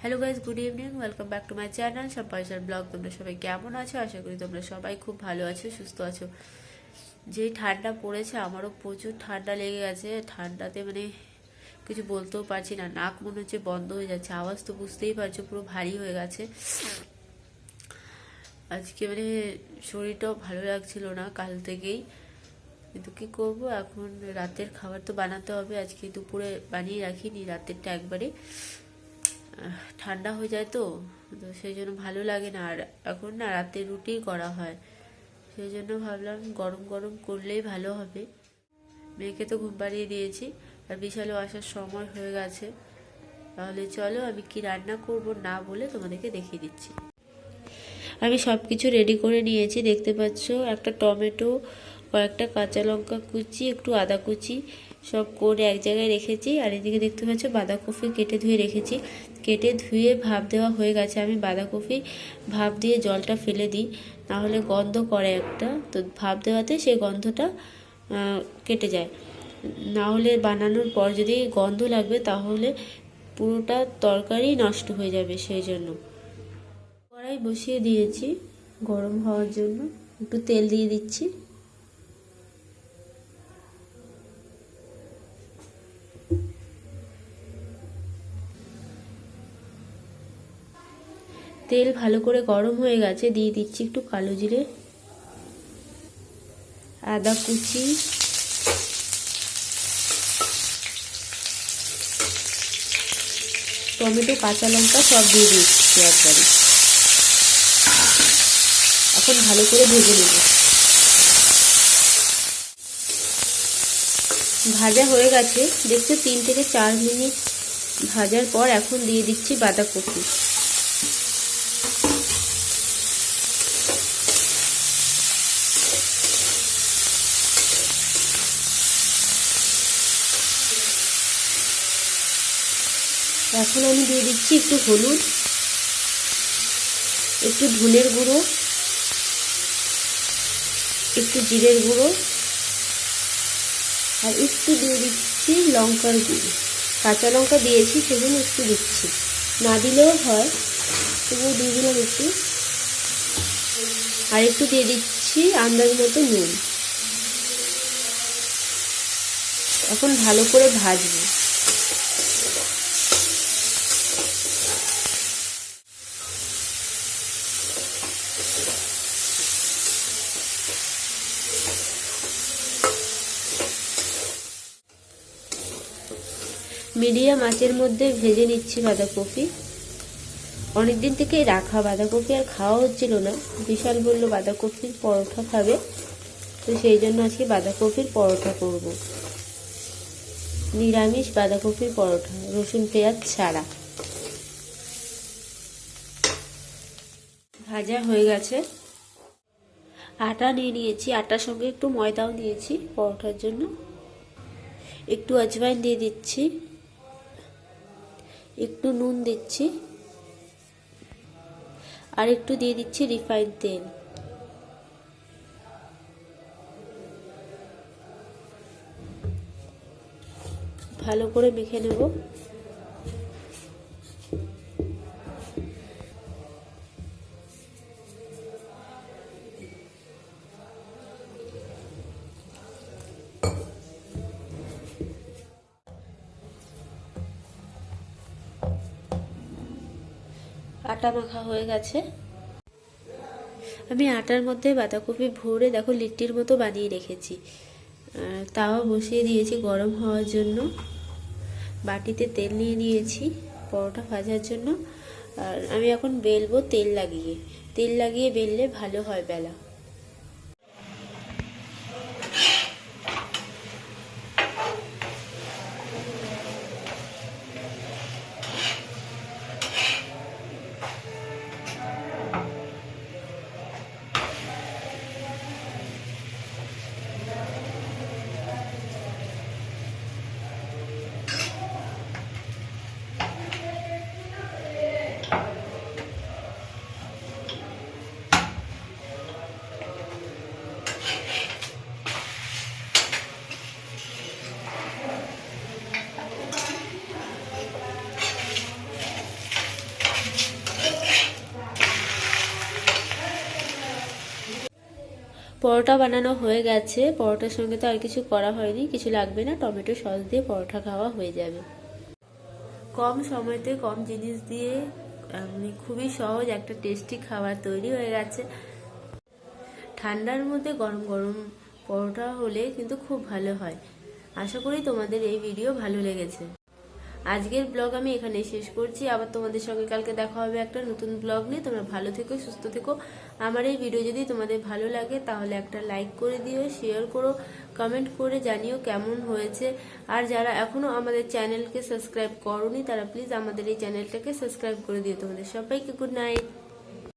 Hello guys, good evening, welcome back to my channel সম্পাইসার blog. তোমরা সবাই কেমন আছো? আশা করি তোমরা সবাই খুব ভালো আছো, সুস্থ আছো। যেই ঠান্ডা পড়েছে, আমারও প্রচুর ঠান্ডা লেগে গেছে। ঠান্ডাতে কিছু বলতেও পারছি না, নাক মনে হচ্ছে বন্ধ হয়ে যাচ্ছে, আওয়াজ তো বুঝতেই পারছো পুরো ভারী হয়ে গেছে। আজকে শরীরটাও ভালো লাগছিল না কাল থেকেই, কিন্তু কি করব, এখন রাতের খাবার তো বানাতে হবে। আজকে দুপুরে বানিয়ে রাখিনি, রাতেরটা একবারে ঠান্ডা হয়ে যায় তো সেই জন্য ভালো লাগে না। আর এখন না রাতে রুটি করা হয়, সেই জন্য ভাবলাম গরম গরম করলেই ভালো হবে। মেয়েকে তো ঘুম পাড়িয়ে দিয়েছি, আর বিশালও আসার সময় হয়ে গেছে। তাহলে চলো আমি কি রান্না করব না বলে তোমাদেরকে দেখিয়ে দিচ্ছি। আমি সব কিছু রেডি করে নিয়েছি, দেখতে পাচ্ছ। একটা টমেটো, কয়েকটা কাঁচা লঙ্কা কুচি, একটু আদা কুচি সব করে এক জায়গায় রেখেছি। আর এদিকে দেখতে পাচ্ছ বাঁধাকপি কেটে ধুয়ে রেখেছি। কেটে ধুয়ে ভাপ দেওয়া হয়ে গেছে। আমি বাঁধাকপি ভাপ দিয়ে জলটা ফেলে দিই, নাহলে গন্ধ করে একটা, তো ভাপ দেওয়াতে সেই গন্ধটা কেটে যায়। না হলে বানানোর পর যদি গন্ধ লাগবে তাহলে পুরোটা তরকারি নষ্ট হয়ে যাবে, সেই জন্য। কড়াই বসিয়ে দিয়েছি গরম হওয়ার জন্য, একটু তেল দিয়ে দিচ্ছি। তেল ভালো করে গরম হয়ে গেছে, দিয়ে দিচ্ছি একটু কালো জিরে, আদা কুচি, টমেটো, কাঁচা লঙ্কা সব দিয়ে দিচ্ছি একবারে। এখন ভালো করে ভেজে নেব। ভাজা হয়ে গেছে, দেখছো 3 থেকে 4 মিনিট ভাজার পর এখন দিয়ে দিচ্ছি বাঁধাকপি। এখন আমি দিয়ে দিচ্ছি একটু হলুদ, একটু ধনের গুঁড়ো, একটু জিরের গুঁড়ো, আর একটু দিয়ে দিচ্ছি লঙ্কার গুঁড়ো। কাঁচা লঙ্কা দিয়েছি সেজন্য একটু দিচ্ছি, না দিলেও হয়, তবুও দিয়ে দিলাম একটু। আর একটু দিয়ে দিচ্ছি আন্দাজ মতো নুন। এখন ভালো করে ভাজবো। মিডিয়াম আঁচের মধ্যে ভেজে নিচ্ছি বাঁধাকপি। অনেকদিন থেকেই রাখা বাঁধাকপি আর খাওয়া হচ্ছিল না। বিশাল বললো বাঁধাকপির পরোটা খাবে, তো সেই জন্য আজকে বাঁধাকপির পরোটা করব। নিরামিষ বাঁধাকপির পরোটা, রসুন পেঁয়াজ ছাড়া। ভাজা হয়ে গেছে। আটা নিয়ে নিয়েছি, আটার সঙ্গে একটু ময়দাও নিয়েছি পরোটার জন্য। একটু আজওয়াইন দিয়ে দিচ্ছি, একটু নুন দিচ্ছি, আর একটু দিয়ে দিচ্ছি রিফাইন তেল। ভালো করে মেখে নেব। আটা মাখা হয়ে গেছে। আমি আটার মধ্যে বাঁধাকপি ভরে দেখো লিট্টির মতো বানিয়ে রেখেছি। তাওয়া বসিয়ে দিয়েছি গরম হওয়ার জন্য। বাটিতে তেল নিয়ে নিয়েছি পরোটা ভাজার জন্য। আর আমি এখন বেলবো তেল লাগিয়ে বেললে ভালো হয় বেলা। পরোটা বানানো হয়ে গেছে। পরোটার সঙ্গে তো আর কিছু করা হয়নি, কিছু লাগবে না, টমেটো সস দিয়ে পরোটা খাওয়া হয়ে যাবে। কম সময়তে কম জিনিস দিয়ে খুবই সহজ একটা টেস্টি খাবার তৈরি হয়ে গেছে। ঠান্ডার মধ্যে গরম গরম পরোটা হলে কিন্তু খুব ভালো হয়। আশা করি তোমাদের এই ভিডিও ভালো লেগেছে। আজকের ব্লগ আমি এখানে শেষ করছি। আবার তোমাদের সঙ্গে কালকে দেখা হবে একটা নতুন ব্লগ নিয়ে। তোমরা ভালো থেকো, সুস্থ থেকো। আমার এই ভিডিও যদি তোমাদের ভালো লাগে তাহলে একটা লাইক করে দিও, শেয়ার করো, কমেন্ট করে জানিও কেমন হয়েছে। আর যারা এখনো আমাদের চ্যানেলকে সাবস্ক্রাইব করোনি তারা প্লিজ আমাদের এই চ্যানেলটাকে সাবস্ক্রাইব করে দিও। তোমাদের সবাইকে গুড নাইট।